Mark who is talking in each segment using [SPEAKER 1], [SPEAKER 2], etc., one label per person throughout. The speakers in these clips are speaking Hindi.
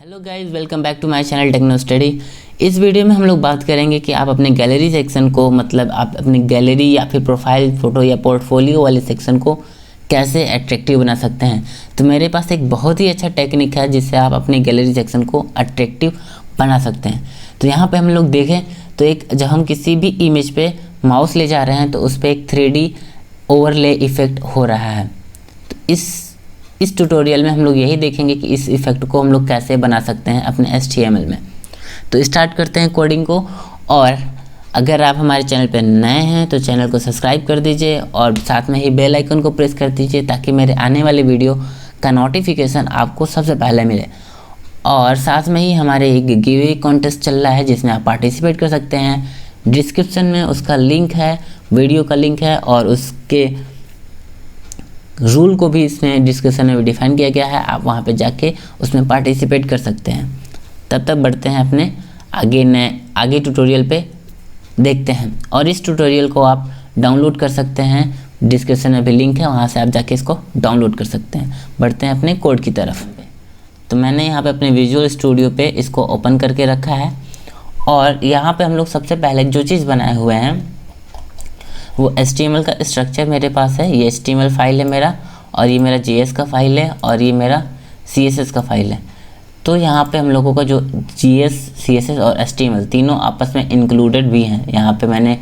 [SPEAKER 1] Hello guys, welcome back to my channel Techno Study. इस वीडियो में हम लोग बात करेंगे कि आप अपने गैलरी सेक्शन को मतलब आप अपनी गैलरी या फिर प्रोफाइल फ़ोटो या पोर्टफोलियो वाले सेक्शन को कैसे अट्रैक्टिव बना सकते हैं। तो मेरे पास एक बहुत ही अच्छा टेक्निक है जिससे आप अपने गैलरी सेक्शन को अट्रैक्टिव बना सकते हैं। तो यहाँ पे हम लोग देखें तो जब हम किसी भी इमेज पे माउस ले जा रहे हैं तो उस पर एक 3D ओवरले इफ़ेक्ट हो रहा है। तो इस ट्यूटोरियल में हम लोग यही देखेंगे कि इस इफ़ेक्ट को हम लोग कैसे बना सकते हैं अपने HTML में। तो स्टार्ट करते हैं कोडिंग को। और अगर आप हमारे चैनल पर नए हैं तो चैनल को सब्सक्राइब कर दीजिए और साथ में ही बेल आइकन को प्रेस कर दीजिए ताकि मेरे आने वाले वीडियो का नोटिफिकेशन आपको सबसे पहले मिले। और साथ में ही हमारे एक गिवे कॉन्टेस्ट चल रहा है जिसमें आप पार्टिसिपेट कर सकते हैं। डिस्क्रिप्शन में उसका लिंक है, वीडियो का लिंक है और उसके रूल को भी इसमें डिस्क्रिप्शन में डिफाइन किया गया है। आप वहां पे जाके उसमें पार्टिसिपेट कर सकते हैं। तब तक बढ़ते हैं अपने आगे ट्यूटोरियल पे देखते हैं। और इस ट्यूटोरियल को आप डाउनलोड कर सकते हैं, डिस्क्रिप्शन में भी लिंक है, वहां से आप जाके इसको डाउनलोड कर सकते हैं। बढ़ते हैं अपने कोड की तरफ। तो मैंने यहाँ पे अपने विजुअल स्टूडियो पे इसको ओपन करके रखा है और यहाँ पे हम लोग सबसे पहले जो चीज़ बनाए हुए हैं वो HTML का स्ट्रक्चर मेरे पास है। ये HTML फाइल है मेरा और ये मेरा JS का फाइल है और ये मेरा CSS का फाइल है। तो यहाँ पे हम लोगों का जो JS, CSS और HTML तीनों आपस में इंक्लूडेड भी हैं। यहाँ पे मैंने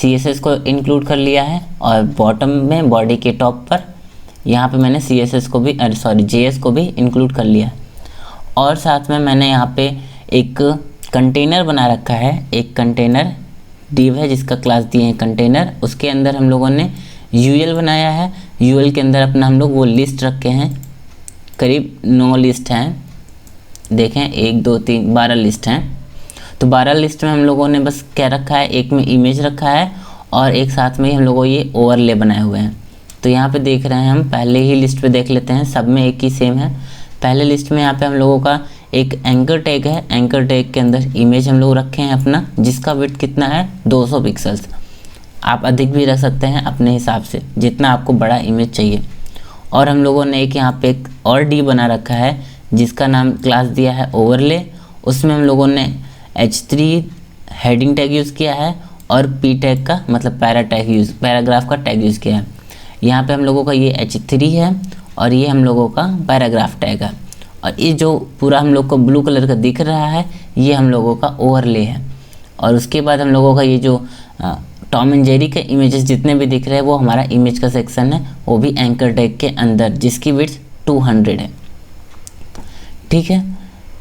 [SPEAKER 1] CSS को इंक्लूड कर लिया है और बॉटम में बॉडी के टॉप पर यहाँ पे मैंने JS को भी इंक्लूड कर लिया है। और साथ में मैंने यहाँ पे एक कंटेनर बना रखा है। एक कंटेनर डिव है जिसका क्लास दिए हैं कंटेनर। उसके अंदर हम लोगों ने UL बनाया है। UL के अंदर अपना हम लोग वो लिस्ट रखे हैं, करीब 9 लिस्ट हैं। देखें 1 2 3 12 लिस्ट हैं। तो 12 लिस्ट में हम लोगों ने बस क्या रखा है, एक में इमेज रखा है और एक साथ में ही हम लोगों ये ओवरले बनाए हुए हैं। तो यहाँ पे देख रहे हैं, हम पहले ही लिस्ट पे देख लेते हैं, सब में एक ही सेम है। पहले लिस्ट में यहाँ पे हम लोगों का एक एंकर टैग है। एंकर टैग के अंदर इमेज हम लोग रखे हैं अपना, जिसका विड्थ कितना है 200 पिक्सल्स। आप अधिक भी रख सकते हैं अपने हिसाब से, जितना आपको बड़ा इमेज चाहिए। और हम लोगों ने एक यहाँ पे एक और डी बना रखा है जिसका नाम क्लास दिया है ओवरले। उसमें हम लोगों ने H3 हेडिंग टैग यूज़ किया है और P टैग का मतलब पैराग्राफ का टैग यूज़ किया है। यहाँ पे हम लोगों का ये H3 है और ये हम लोगों का पैराग्राफ टैग है। और ये जो पूरा हम लोग को ब्लू कलर का दिख रहा है ये हम लोगों का ओवरले है। और उसके बाद हम लोगों का ये जो टॉम एंड जेरी के इमेजेस जितने भी दिख रहे हैं वो हमारा इमेज का सेक्शन है, वो भी एंकर टैग के अंदर, जिसकी विड्थ 200 है। ठीक है,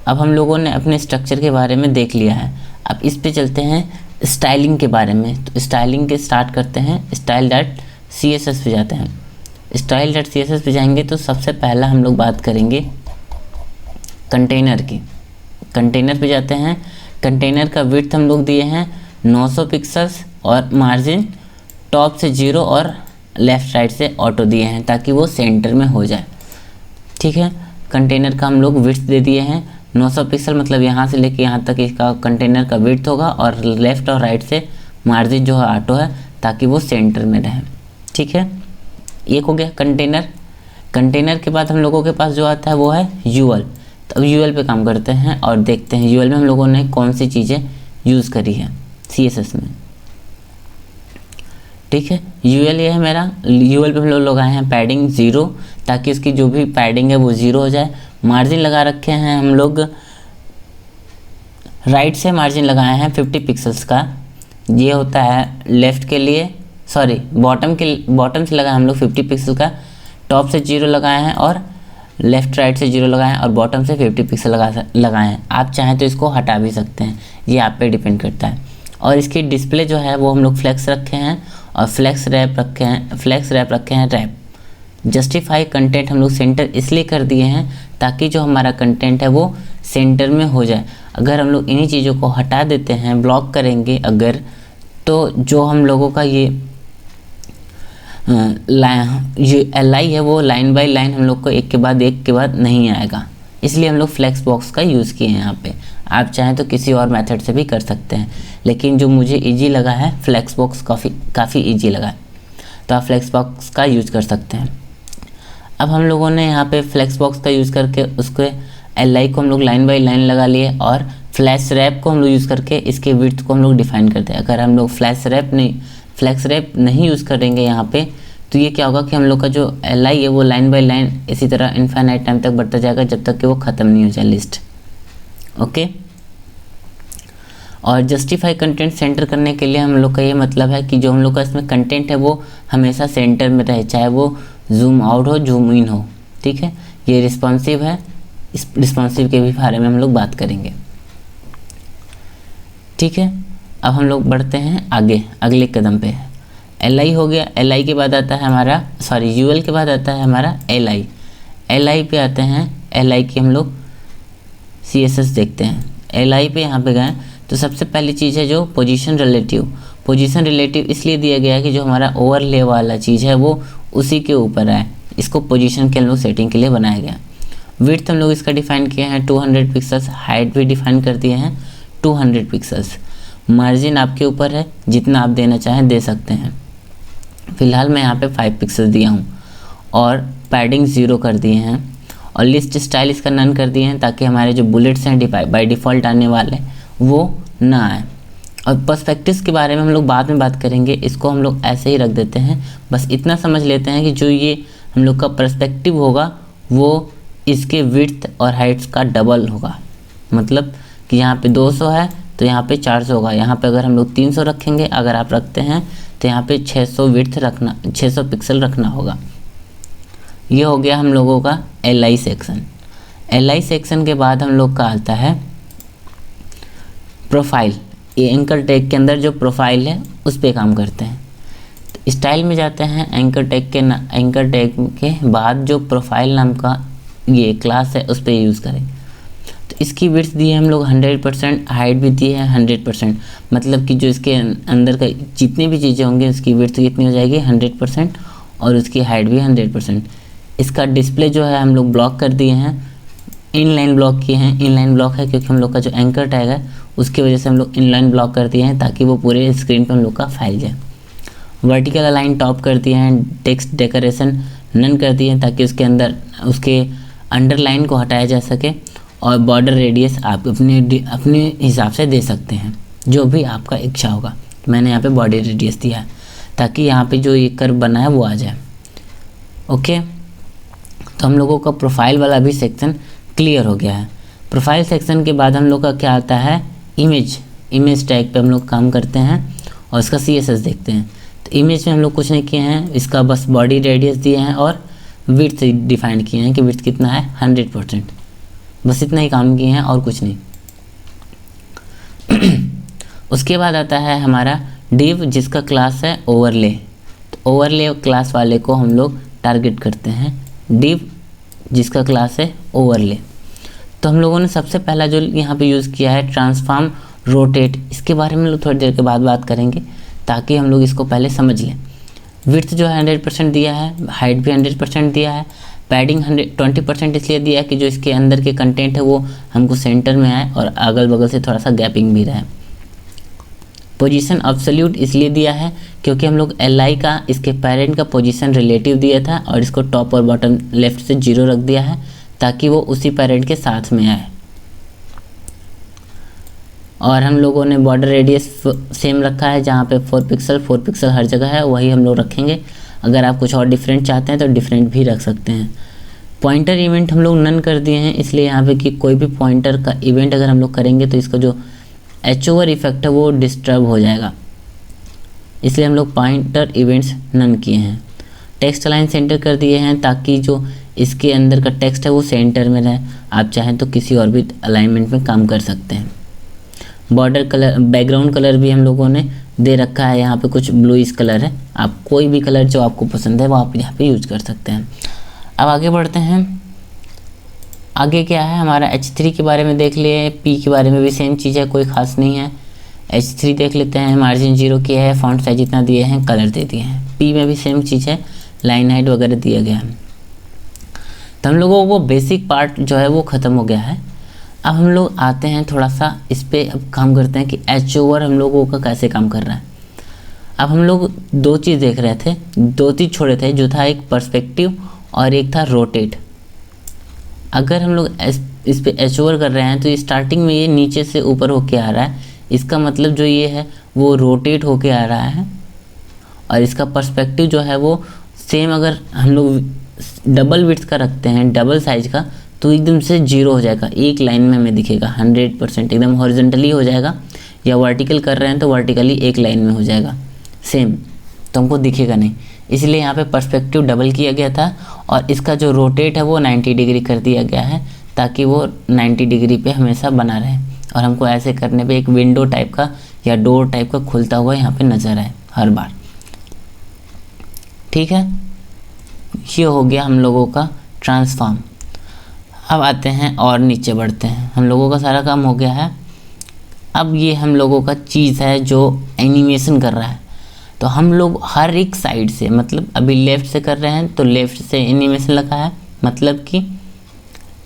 [SPEAKER 1] अब हम लोगों ने अपने स्ट्रक्चर के बारे में देख लिया है। अब इस पे चलते हैं स्टाइलिंग के बारे में। तो स्टाइलिंग के स्टार्ट करते हैं, style.css पे जाते हैं। style.css पे जाएंगे तो सबसे पहला हम लोग बात करेंगे कंटेनर की। कंटेनर पे जाते हैं। कंटेनर का विड्थ हम लोग दिए हैं 900 पिक्सल्स और मार्जिन टॉप से 0 और लेफ़्ट राइट से ऑटो दिए हैं ताकि वो सेंटर में हो जाए। ठीक है, कंटेनर का हम लोग विड्थ दे दिए हैं 900 पिक्सल, मतलब यहाँ से लेके यहाँ तक इसका कंटेनर का विड्थ होगा और लेफ़्ट और राइट से मार्जिन जो है ऑटो है ताकि वो सेंटर में रहे। ठीक है, एक हो गया कंटेनर। कंटेनर के बाद हम लोगों के पास जो आता है वो है UL। तो अब UL पे काम करते हैं और देखते हैं UL में हम लोगों ने कौन सी चीज़ें यूज़ करी है CSS में। ठीक है, UL ये है मेरा। UL पे हम लोग लगाए हैं पैडिंग 0 ताकि उसकी जो भी पैडिंग है वो 0 हो जाए। मार्जिन लगा रखे हैं हम लोग, राइट से मार्जिन लगाए हैं 50 पिक्सल्स का। ये होता है लेफ़्ट के लिए, बॉटम से लगाए हम लोग 50 पिक्सल का। टॉप से 0 लगाए हैं और लेफ़्ट राइट से 0 लगाएं और बॉटम से 50 पिक्सल लगाए हैं। आप चाहें तो इसको हटा भी सकते हैं, ये आप पे डिपेंड करता है। और इसकी डिस्प्ले जो है वो हम लोग फ्लेक्स रखे हैं और फ्लेक्स रैप रखे हैं रैप। जस्टिफाई कंटेंट हम लोग सेंटर इसलिए कर दिए हैं ताकि जो हमारा कंटेंट है वो सेंटर में हो जाए। अगर हम लोग इन्हीं चीज़ों को हटा देते हैं, ब्लॉक करेंगे अगर, तो जो हम लोगों का ये LI है वो लाइन बाय लाइन हम लोग को एक के बाद नहीं आएगा। इसलिए हम लोग फ्लेक्स बॉक्स का यूज़ किए हैं यहाँ पे। आप चाहें तो किसी और मेथड से भी कर सकते हैं, लेकिन जो मुझे इजी लगा है फ्लेक्स बॉक्स काफ़ी इजी लगा है, तो आप फ्लेक्स बॉक्स का यूज़ कर सकते हैं। अब हम लोगों ने यहाँ पे फ्लेक्स बॉक्स का यूज़ करके उसके
[SPEAKER 2] LI को हम लोग लाइन बाय लाइन लगा लिए और फ्लैश रैप को हम लोग यूज़ करके इसके विड्थ को हम लोग डिफाइन करते हैं। अगर हम लोग फ्लैश रैप नहीं यूज़ करेंगे यहाँ पे, तो ये क्या होगा कि हम लोग का जो LI है वो लाइन बाय लाइन इसी तरह इनफाइनाइट टाइम तक बढ़ता जाएगा जब तक कि वो ख़त्म नहीं हो जाए लिस्ट। ओके, और जस्टिफाई कंटेंट सेंटर करने के लिए हम लोग का ये मतलब है कि जो हम लोग का इसमें कंटेंट है वो हमेशा सेंटर में रहे, चाहे वो जूम आउट हो जूम इन हो। ठीक है, ये रिस्पॉन्सिव है, इस रिस्पॉन्सिव के भी बारे में हम लोग बात करेंगे। ठीक है, अब हम लोग बढ़ते हैं आगे अगले कदम पे। LI हो गया, LI के बाद आता है हमारा UL के बाद आता है हमारा LI पे आते हैं। LI की हम लोग CSS देखते हैं। LI पे यहाँ पे गए तो सबसे पहली चीज़ है जो पोजीशन रिलेटिव इसलिए दिया गया है कि जो हमारा ओवरले वाला चीज़ है वो उसी के ऊपर है, इसको पोजीशन के हम लोग सेटिंग के लिए बनाया गया। विड्थ हम लोग इसका डिफाइन किए हैं 200 पिक्सल्स, हाइट भी डिफाइन कर दिए हैं 200 पिक्सल्स। मार्जिन आपके ऊपर है, जितना आप देना चाहें दे सकते हैं। फिलहाल मैं यहाँ पे 5 पिक्सल दिया हूँ और पैडिंग 0 कर दिए हैं और लिस्ट स्टाइल इसका नन कर दिए हैं ताकि हमारे जो बुलेट्स हैं बाय डिफ़ॉल्ट आने वाले वो ना आए। और पर्सपेक्टिव्स के बारे में हम लोग बाद में बात करेंगे, इसको हम लोग ऐसे ही रख देते हैं। बस इतना समझ लेते हैं कि जो ये हम लोग का पर्सपेक्टिव होगा वो इसके विड्थ और हाइट्स का डबल होगा। मतलब कि यहाँ पे 200 है तो यहाँ पे 400 होगा। यहाँ पे अगर हम लोग 300 रखेंगे, अगर आप रखते हैं तो यहाँ पे 600 विड्थ रखना, 600 पिक्सल रखना होगा। ये हो गया हम लोगों का LI सेक्शन। LI सेक्शन के बाद हम लोग का आता है प्रोफाइल। ये एंकर टैग के अंदर जो प्रोफाइल है उस पे काम करते हैं। तो स्टाइल में जाते हैं, एंकर टैग के बाद जो प्रोफाइल नाम का ये क्लास है उस पे यूज़ करेंगे। तो इसकी विड्थ दी है हम लोग 100%, हाइट भी दी है 100%। मतलब कि जो इसके अंदर का जितनी भी चीज़ें होंगी उसकी विड्थ कितनी हो जाएगी 100% और उसकी हाइट भी 100%। इसका डिस्प्ले जो है हम लोग ब्लॉक कर दिए हैं, इनलाइन ब्लॉक किए हैं। इनलाइन ब्लॉक है क्योंकि हम लोग का जो एंकर टैग है उसकी वजह से हम लोग इनलाइन ब्लॉक कर दिए हैं ताकि वो पूरे स्क्रीन पर हम लोग का फैल जाए। वर्टिकल अलाइन टॉप कर दिए हैं, टेक्स्ट डेकोरेशन नन कर दिए हैं ताकि उसके अंदर उसके अंडरलाइन को हटाया जा सके। और बॉर्डर रेडियस आप अपने हिसाब से दे सकते हैं, जो भी आपका इच्छा होगा। मैंने यहाँ पे बॉर्डर रेडियस दिया है ताकि यहाँ पे जो ये कर्व बना है वो आ जाए। ओके, तो हम लोगों का प्रोफाइल वाला भी सेक्शन क्लियर हो गया है। प्रोफाइल सेक्शन के बाद हम लोग का क्या आता है इमेज टैग पे हम लोग काम करते हैं और इसका CSS देखते हैं। तो इमेज में हम लोग कुछ नहीं किए हैं, इसका बस बॉडी रेडियस दिए हैं और विड्थ डिफाइन किए हैं कि विड्थ कितना है 100%। बस इतना ही काम किए हैं और कुछ नहीं। उसके बाद आता है हमारा डिव जिसका क्लास है ओवरले। तो ओवरले क्लास वाले को हम लोग टारगेट करते हैं, डिव जिसका क्लास है ओवरले। तो हम लोगों ने सबसे पहला जो यहाँ पे यूज़ किया है ट्रांसफॉर्म रोटेट, इसके बारे में लोग थोड़ी देर के बाद बात करेंगे ताकि हम लोग इसको पहले समझ लें। विड्थ जो है 100% दिया है, हाइट भी 100% दिया है, पैडिंग 20% इसलिए दिया है कि जो इसके अंदर के कंटेंट है वो हमको सेंटर में आए और अगल बगल से थोड़ा सा गैपिंग भी रहे। पोजीशन अब्सोल्यूट इसलिए दिया है क्योंकि हम लोग LI का इसके पेरेंट का पोजीशन रिलेटिव दिया था और इसको टॉप और बॉटम लेफ्ट से 0 रख दिया है ताकि वो उसी पेरेंट के साथ में आए। और हम लोगों ने बॉर्डर रेडियस सेम रखा है, जहाँ पे 4 पिक्सल हर जगह है वही हम लोग रखेंगे। अगर आप कुछ और डिफरेंट चाहते हैं तो डिफरेंट भी रख सकते हैं। पॉइंटर इवेंट हम लोग नन कर दिए हैं, इसलिए यहाँ पे कि कोई भी पॉइंटर का इवेंट अगर हम लोग करेंगे तो इसका जो एचओवर इफेक्ट है वो डिस्टर्ब हो जाएगा, इसलिए हम लोग पॉइंटर इवेंट्स नन किए हैं। टेक्स्ट अलाइन सेंटर कर दिए हैं ताकि जो इसके अंदर का टेक्स्ट है वो सेंटर में रहे। आप चाहें तो किसी और भी अलाइनमेंट में काम कर सकते हैं। बॉर्डर कलर बैकग्राउंड कलर भी हम लोगों ने दे रखा है, यहाँ पे कुछ ब्लूइश कलर है, आप कोई भी कलर जो आपको पसंद है वो आप यहाँ पे यूज कर सकते हैं। अब आगे बढ़ते हैं। आगे क्या है हमारा H3 के बारे में देख लिए, P के बारे में भी सेम चीज़ है, कोई ख़ास नहीं है। H3 देख लेते हैं, मार्जिन 0 किया है, फॉन्ट साइज इतना दिए हैं, कलर दे दिए हैं। P में भी सेम चीज़ है, लाइन हाइट वगैरह दिया गया है। तो हम लोगों को बेसिक पार्ट जो है वो ख़त्म हो गया है। अब हम लोग आते हैं थोड़ा सा इस पर अब काम करते हैं कि एच ओवर हम लोगों का कैसे काम कर रहा है। अब हम लोग दो चीज़ देख रहे थे, दो चीज़ छोड़े थे, जो था एक पर्सपेक्टिव और एक था रोटेट। अगर हम लोग
[SPEAKER 1] इस पे एच ओवर कर रहे हैं तो स्टार्टिंग में ये नीचे से ऊपर होके आ रहा है, इसका मतलब जो ये है वो रोटेट होके आ रहा है। और इसका पर्सपेक्टिव जो है वो सेम, अगर हम लोग डबल विड्थ का रखते हैं, डबल साइज का, तो एकदम से 0 हो जाएगा, एक लाइन में हमें दिखेगा 100% एकदम हॉरिजॉन्टली हो जाएगा, या वर्टिकल कर रहे हैं तो वर्टिकली एक लाइन में हो जाएगा सेम, तो हमको दिखेगा नहीं। इसलिए यहाँ पे पर्सपेक्टिव डबल किया गया था और इसका जो रोटेट है वो 90 डिग्री कर दिया गया है, ताकि वो 90 डिग्री पे हमेशा बना रहे और हमको ऐसे करने पे एक विंडो टाइप का या डोर टाइप का खुलता हुआ यहाँ पे नज़र आए हर बार। ठीक है, ये हो गया हम लोगों का ट्रांसफॉर्म। अब आते हैं और नीचे बढ़ते हैं, हम लोगों का सारा काम हो गया है। अब ये हम लोगों का चीज़ है जो एनिमेशन कर रहा है, तो हम लोग हर एक साइड से, मतलब अभी लेफ़्ट से कर रहे हैं तो लेफ़्ट से एनिमेशन लगा है, मतलब कि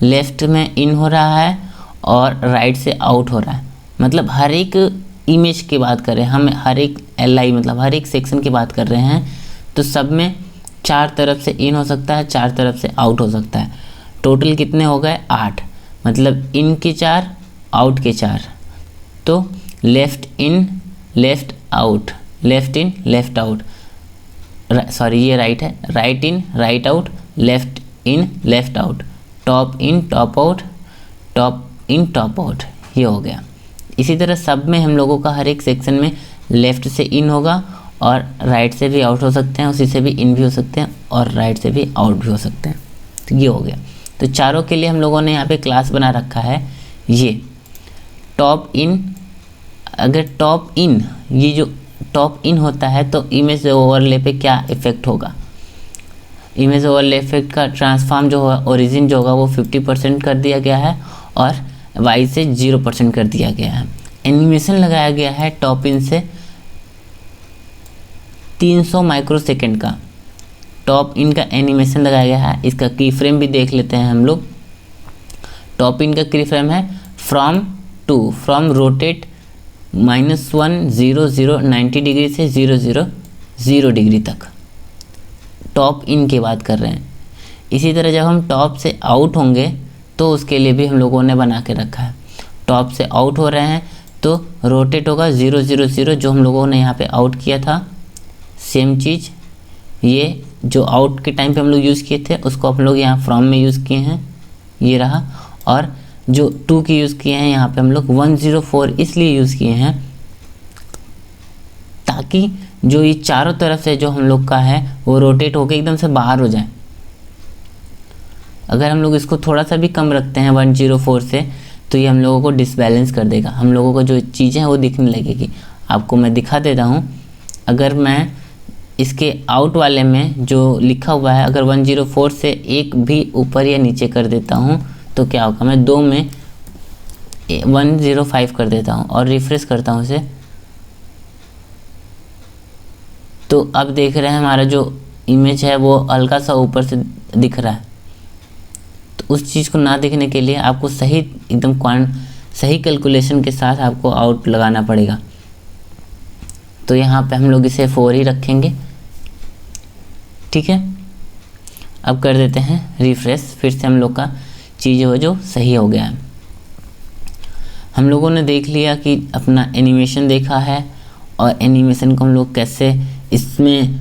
[SPEAKER 1] लेफ़्ट में इन हो रहा है और राइट से आउट हो रहा है। मतलब हर एक इमेज की बात कर रहे हैं हम, हर एक LI मतलब हर एक सेक्शन की बात कर रहे हैं, तो सब में 4 तरफ से इन हो सकता है, 4 तरफ से आउट हो सकता है। टोटल कितने हो गए 8, मतलब इन के 4 आउट के 4, तो लेफ़्ट इन लेफ़्ट आउट, लेफ़्ट इन लेफ़्ट आउट, सॉरी ये राइट है, right in right out, left in left out, top in top out, top in top out, ये हो गया। इसी तरह सब में हम लोगों का हर एक सेक्शन में लेफ़्ट से इन होगा और राइट से भी आउट हो सकते हैं, उसी से भी इन भी हो सकते हैं और राइट से भी आउट भी हो सकते हैं। तो ये हो गया। तो चारों के लिए हम लोगों ने यहाँ पे क्लास बना रखा है। ये टॉप इन, अगर टॉप इन, ये जो टॉप इन होता है तो इमेज ओवरले पे क्या इफ़ेक्ट होगा, इमेज ओवरले इफेक्ट का ट्रांसफॉर्म जो है, ओरिजिन जो होगा वो 50% कर दिया गया है और वाई से 0% कर दिया गया है। एनिमेशन लगाया गया है टॉप इन से 300 माइक्रोसेकंड का टॉप इन का एनिमेशन लगाया गया है। इसका की फ्रेम भी देख लेते हैं हम लोग। टॉप इन का की फ्रेम है फ्रॉम रोटेट -1 0 0 90 डिग्री से 0 0 0 डिग्री तक टॉप इन की बात कर रहे हैं। इसी तरह जब हम टॉप से आउट होंगे तो उसके लिए भी हम लोगों ने बना के रखा है। टॉप से आउट हो रहे हैं तो रोटेट होगा 0 0 0, जो हम लोगों ने यहाँ पे आउट किया था। सेम चीज़ ये जो आउट के टाइम पे हम लोग यूज़ किए थे उसको हम लोग यहाँ फ्रॉम में यूज़ किए हैं, ये रहा। और जो 2 की यूज़ किए हैं यहाँ पे हम लोग 104 इसलिए यूज़ किए हैं ताकि जो ये चारों तरफ से जो हम लोग का है वो रोटेट होकर एकदम से बाहर हो जाए। अगर हम लोग इसको थोड़ा सा भी कम रखते हैं 104 से तो ये हम लोगों को डिसबैलेंस कर देगा, हम लोगों को जो चीज़ें हैं वो दिखने लगेगी। आपको मैं दिखा देता हूँ। अगर मैं इसके आउट वाले में जो लिखा हुआ है अगर 104 से एक भी ऊपर या नीचे कर देता हूँ तो क्या होगा, मैं 2 में 105 कर देता हूँ और रिफ्रेश करता हूँ इसे, तो अब देख रहे हैं हमारा जो इमेज है वो हल्का सा ऊपर से दिख रहा है। तो उस चीज़ को ना दिखने के लिए आपको सही एकदम सही कैलकुलेशन के साथ आपको आउट लगाना पड़ेगा। तो यहाँ पे हम लोग इसे 4 ही रखेंगे, ठीक है। अब कर देते हैं रिफ्रेश, फिर से हम लोग का चीज़ हो जो सही हो गया है। हम लोगों ने देख लिया कि अपना एनिमेशन देखा है और एनिमेशन को हम लोग कैसे इसमें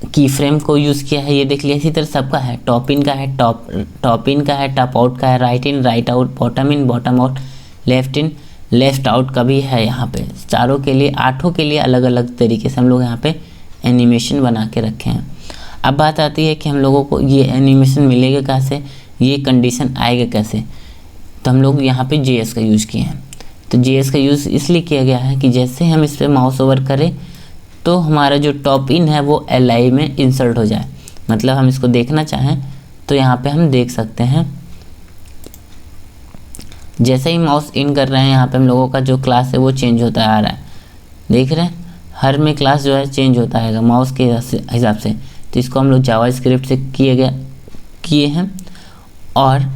[SPEAKER 1] की फ्रेम को यूज़ किया है ये देख लिया। इसी तरह सबका है, टॉप इन का है, टॉप इन का है, टॉप आउट का है, right in right out, bottom in bottom out, left in left out का भी है। यहाँ पे चारों के लिए, 8 के लिए अलग अलग तरीके से हम लोग यहाँ पे एनिमेशन बना के रखे हैं। अब बात आती है कि हम लोगों को ये एनिमेशन मिलेगा कैसे, ये कंडीशन आएगा कैसे। तो हम लोग यहाँ पे JS का यूज़ किए हैं। तो JS का यूज़ इसलिए किया गया है कि जैसे हम इस पर माउस ओवर करें तो हमारा जो टॉप इन है वो LI में इंसर्ट हो जाए। मतलब हम इसको देखना चाहें तो यहाँ पे हम देख सकते हैं। जैसे ही माउस इन कर रहे हैं यहाँ पे हम लोगों का जो क्लास है वो चेंज होता आ रहा है, देख रहे हैं। हर में क्लास जो है चेंज होता है माउस के हिसाब से। तो इसको हम लोग जावास्क्रिप्ट से किए हैं। और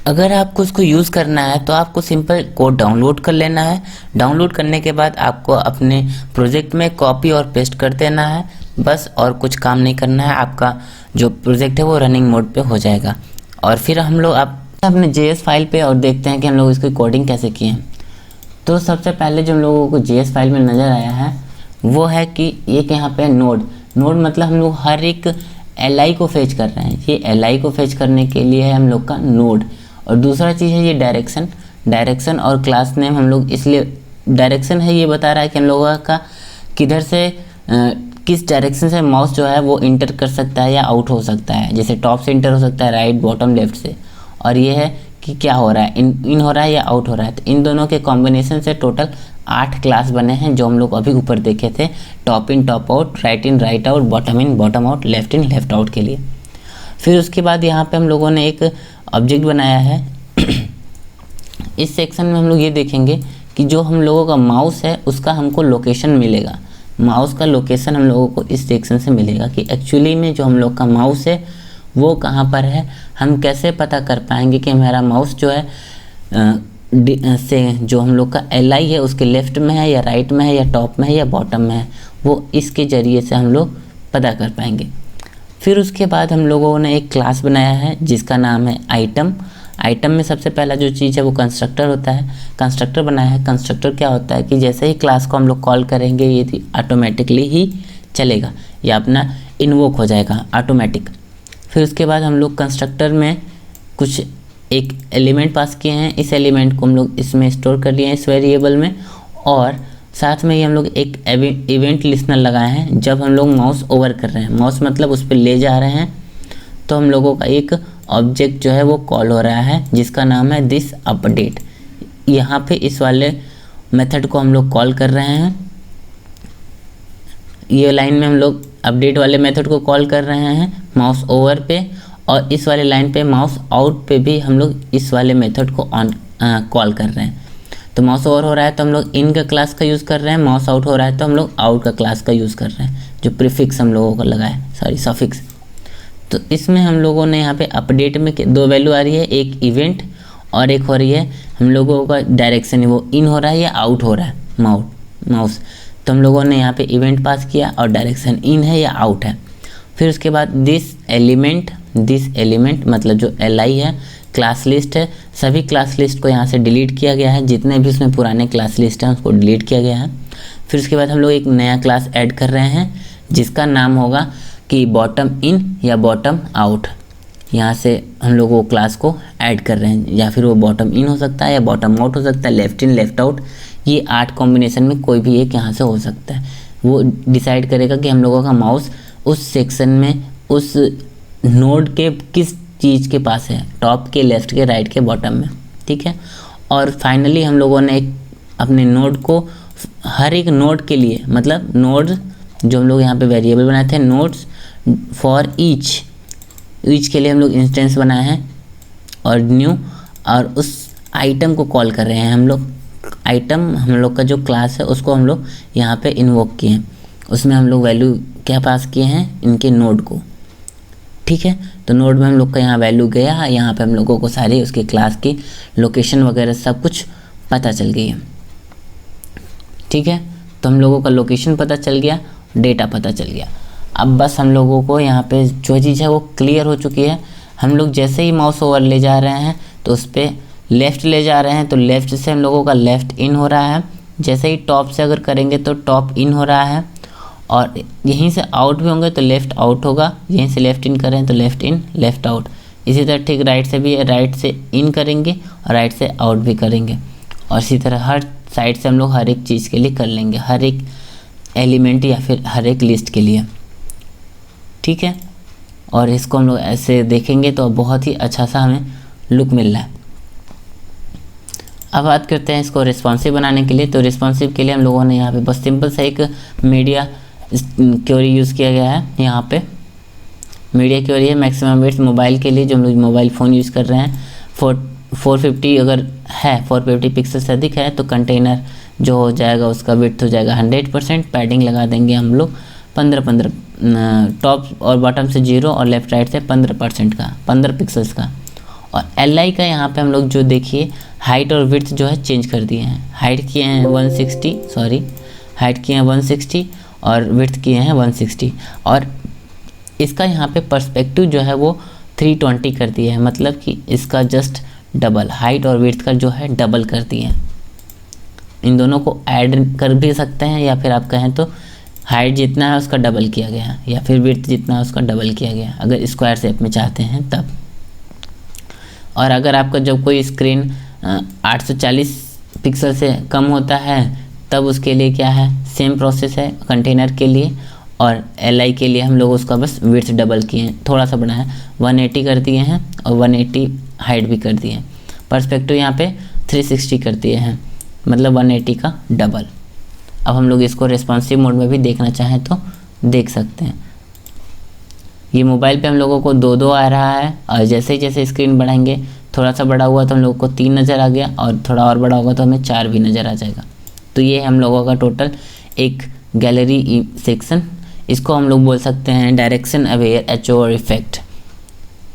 [SPEAKER 1] अगर आपको इसको यूज़ करना है तो आपको सिंपल कोड डाउनलोड कर लेना है। डाउनलोड करने के बाद आपको अपने प्रोजेक्ट में कॉपी और पेस्ट कर देना है। बस और कुछ काम नहीं करना है, आपका जो प्रोजेक्ट है वो रनिंग मोड पे हो जाएगा। और फिर हम लोग आप अपने JS फाइल पे और देखते हैं कि हम लोग इसकी कोडिंग कैसे किए हैं। तो सबसे पहले जो हम लोगों को JS फाइल में नज़र आया है वो है कि एक यहाँ पे नोड मतलब हम लोग हर एक LI को फेच कर रहे हैं। ये LI को फेच करने के लिए है हम लोग का नोड। और दूसरा चीज़ है ये डायरेक्शन और क्लास नेम हम लोग, इसलिए डायरेक्शन है ये बता रहा है कि हम लोगों का किधर से किस डायरेक्शन से माउस जो है वो इंटर कर सकता है या आउट हो सकता है। जैसे टॉप से इंटर हो सकता है, राइट, बॉटम, लेफ्ट से। और ये है कि क्या हो रहा है, इन हो रहा है या आउट हो रहा है। तो इन दोनों के कॉम्बिनेशन से टोटल 8 क्लास बने हैं जो हम लोग अभी ऊपर देखे थे, top in top out, right in right out, bottom in bottom out, left in left out के लिए। फिर उसके बाद यहाँ पे हम लोगों ने एक ऑब्जेक्ट बनाया है। इस सेक्शन में हम लोग ये देखेंगे कि जो हम लोगों का माउस है उसका हमको लोकेशन मिलेगा। माउस का लोकेशन हम लोगों को इस सेक्शन से मिलेगा कि एक्चुअली में जो हम लोग का माउस है वो कहाँ पर है। हम कैसे पता कर पाएंगे कि हमारा माउस जो है से जो हम लोग का LI है उसके लेफ़्ट में है या राइट में है या टॉप में है या बॉटम में है, वो इसके ज़रिए से हम लोग पता कर पाएंगे। फिर उसके बाद हम लोगों ने एक क्लास बनाया है जिसका नाम है आइटम। आइटम में सबसे पहला जो चीज़ है वो कंस्ट्रक्टर होता है। कंस्ट्रक्टर बनाया है। कंस्ट्रक्टर क्या होता है कि जैसे ही क्लास को हम लोग कॉल करेंगे ये ऑटोमेटिकली ही चलेगा या अपना इन्वोक हो जाएगा ऑटोमेटिक। फिर उसके बाद हम लोग कंस्ट्रक्टर में कुछ एक एलिमेंट पास किए हैं। इस एलिमेंट को हम लोग इसमें स्टोर कर लिए हैं इस वेरिएबल में। और साथ में ही हम लोग एक इवेंट लिस्नर लगाए हैं। जब हम लोग माउस ओवर कर रहे हैं, माउस मतलब उस पर ले जा रहे हैं, तो हम लोगों का एक ऑब्जेक्ट जो है वो कॉल हो रहा है जिसका नाम है दिस अपडेट। यहाँ पे इस वाले मेथड को हम लोग कॉल कर रहे हैं। ये लाइन में हम लोग अपडेट वाले मेथड को कॉल कर रहे हैं माउस ओवर पे, और इस वाले लाइन पे माउस आउट पे भी हम लोग इस वाले मेथड को कॉल कर रहे हैं। तो माउस ओवर हो रहा है तो हम लोग इन का क्लास का यूज़ कर रहे हैं, माउस आउट हो रहा है तो हम लोग आउट का क्लास का यूज़ कर रहे हैं, जो प्रीफिक्स हम लोगों को लगा है, सॉरी सफिक्स। तो इसमें हम लोगों ने यहाँ पे अपडेट में 2 वैल्यू आ रही है, एक इवेंट और एक हो रही है हम लोगों का डायरेक्शन, वो इन हो रहा है या आउट हो रहा है माउस। तो हम लोगों ने यहाँ पे इवेंट पास किया और डायरेक्शन इन है या आउट है। फिर उसके बाद दिस एलिमेंट मतलब जो LI है, क्लास लिस्ट है। सभी क्लास लिस्ट को यहाँ से डिलीट किया गया है, जितने भी उसमें पुराने क्लास लिस्ट हैं उसको डिलीट किया गया है। फिर उसके बाद हम लोग एक नया क्लास ऐड कर रहे हैं जिसका नाम होगा कि बॉटम इन या बॉटम आउट। यहाँ से हम लोग वो क्लास को ऐड कर रहे हैं, या फिर वो बॉटम इन हो सकता है या बॉटम आउट हो सकता है, लेफ़्ट इन लेफ़्ट आउट। ये 8 कॉम्बिनेशन में कोई भी एक यहाँ से हो सकता है। वो डिसाइड करेगा कि हम लोगों का माउस उस सेक्शन में उस नोड के किस चीज़ के पास है, टॉप के, लेफ़्ट के, राइट के, बॉटम में, ठीक है। और फाइनली हम लोगों ने अपने नोड को हर एक नोड के लिए, मतलब नोड जो हम लोग यहाँ पे वेरिएबल बनाए थे, नोड्स फॉर ईच के लिए हम लोग इंस्टेंस बनाए हैं और न्यू, और उस आइटम को कॉल कर रहे हैं हम लोग। आइटम हम लोग का जो क्लास है उसको हम लोग यहाँ पे इन्वोक किए हैं, उसमें हम लोग वैल्यू क्या पास किए हैं, इनके नोड को, ठीक है। तो नोड में हम लोग का यहाँ वैल्यू गया, यहाँ पे हम लोगों को सारी उसकी क्लास की लोकेशन वगैरह सब कुछ पता चल गई है, ठीक है। तो हम लोगों का लोकेशन पता चल गया, डेटा पता चल गया। अब बस हम लोगों को यहाँ पे जो चीज़ है वो क्लियर हो चुकी है। हम लोग जैसे ही माउस ओवर ले जा रहे हैं तो उस पर लेफ़्ट ले जा रहे हैं, तो लेफ़्ट से हम लोगों का लेफ़्ट इन हो रहा है। जैसे ही टॉप से अगर करेंगे तो टॉप इन हो रहा है, और यहीं से आउट भी होंगे तो लेफ़्ट आउट होगा। यहीं से लेफ़्ट इन करें तो लेफ़्ट इन लेफ़्ट आउट। इसी तरह ठीक राइट से भी है, राइट से इन करेंगे और राइट से आउट भी करेंगे। और इसी तरह हर साइड से हम लोग हर एक चीज़ के लिए कर लेंगे, हर एक एलिमेंट या फिर हर एक लिस्ट के लिए, ठीक है। और इसको हम लोग ऐसे देखेंगे तो बहुत ही अच्छा सा हमें लुक मिल रहा है। अब बात करते हैं इसको रिस्पॉन्सिव बनाने के लिए। तो रिस्पॉन्सिव के लिए हम लोगों ने यहाँ पे बस सिंपल सा एक मीडिया क्वेरी यूज़ किया गया है। यहाँ पे मीडिया क्वेरी है मैक्सिमम विड्थ मोबाइल के लिए, जो हम लोग मोबाइल फ़ोन यूज़ कर रहे हैं। 450 अगर है, 450 पिक्सल से अधिक है तो कंटेनर जो हो जाएगा उसका विड्थ हो जाएगा 100%। पैडिंग लगा देंगे हम लोग 15 टॉप और बॉटम से 0 और लेफ़्ट राइट से 15% का, 15 पिक्सल्स का। और LI का यहाँ पे हम लोग जो देखिए हाइट और विड्थ जो है चेंज कर दिए हैं। हाइट किए हैं 160 और और विड्थ किए हैं 160 और इसका यहाँ पे पर्सपेक्टिव जो है वो 320 कर दिया है, मतलब कि इसका जस्ट डबल हाइट और विड्थ का जो है डबल कर दिए हैं। इन दोनों को ऐड कर भी सकते हैं या फिर आप कहें तो हाइट जितना है उसका डबल किया गया है या फिर विड्थ जितना है उसका डबल किया गया है, अगर स्क्वायर शेप में चाहते हैं तब। और अगर आपका जब कोई स्क्रीन 840 पिक्सल से कम होता है तब उसके लिए क्या है, सेम प्रोसेस है कंटेनर के लिए, और LI के लिए हम लोग उसका बस विड्थ डबल किए हैं, थोड़ा सा बड़ा है 180 कर दिए हैं और 180 हाइट भी कर दिए हैं। पर्सपेक्टिव यहाँ पे 360 कर दिए हैं, मतलब 180 का डबल। अब हम लोग इसको रेस्पॉन्सिव मोड में भी देखना चाहें तो देख सकते हैं। ये मोबाइल पे हम लोगों को 2 आ रहा है और जैसे जैसे स्क्रीन बढ़ाएंगे, थोड़ा सा बड़ा हुआ तो हम लोगों को 3 नज़र आ गया और थोड़ा और बड़ा होगा तो हमें 4 भी नज़र आ जाएगा। तो ये हम लोगों का टोटल एक गैलरी सेक्शन, इसको हम लोग बोल सकते हैं डायरेक्शन अवेयर HOR इफेक्ट।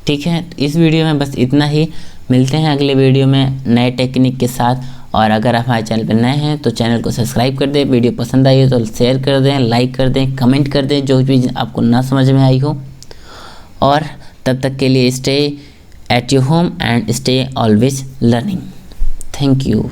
[SPEAKER 1] ठीक है, इस वीडियो में बस इतना ही। मिलते हैं अगले वीडियो में नए टेक्निक के साथ। और अगर आप हमारे चैनल पर नए हैं तो चैनल को सब्सक्राइब कर दें, वीडियो पसंद आई हो तो शेयर कर दें, लाइक कर दें, कमेंट कर दें जो भी आपको ना समझ में आई हो। और तब तक के लिए stay at your home and stay always learning. Thank you.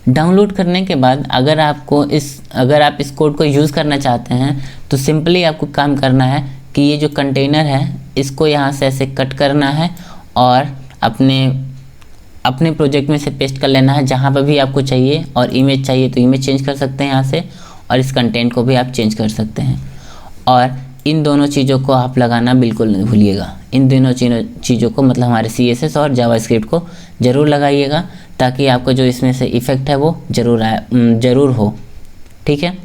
[SPEAKER 1] Download करने के बाद अगर आप इस कोड को यूज़ करना चाहते हैं तो सिंपली आपको काम करना है कि ये जो कंटेनर है इसको यहाँ से ऐसे कट करना है और अपने प्रोजेक्ट में से पेस्ट कर लेना है जहाँ पर भी आपको चाहिए। और इमेज चाहिए तो इमेज चेंज कर सकते हैं यहाँ से, और इस कंटेंट को भी आप चेंज कर सकते हैं। और इन दोनों चीज़ों को आप लगाना बिल्कुल नहीं भूलिएगा। इन दोनों चीज़ों को मतलब हमारे CSS और जावास्क्रिप्ट को ज़रूर लगाइएगा ताकि आपको जो इसमें से इफ़ेक्ट है वो ज़रूर हो। ठीक है।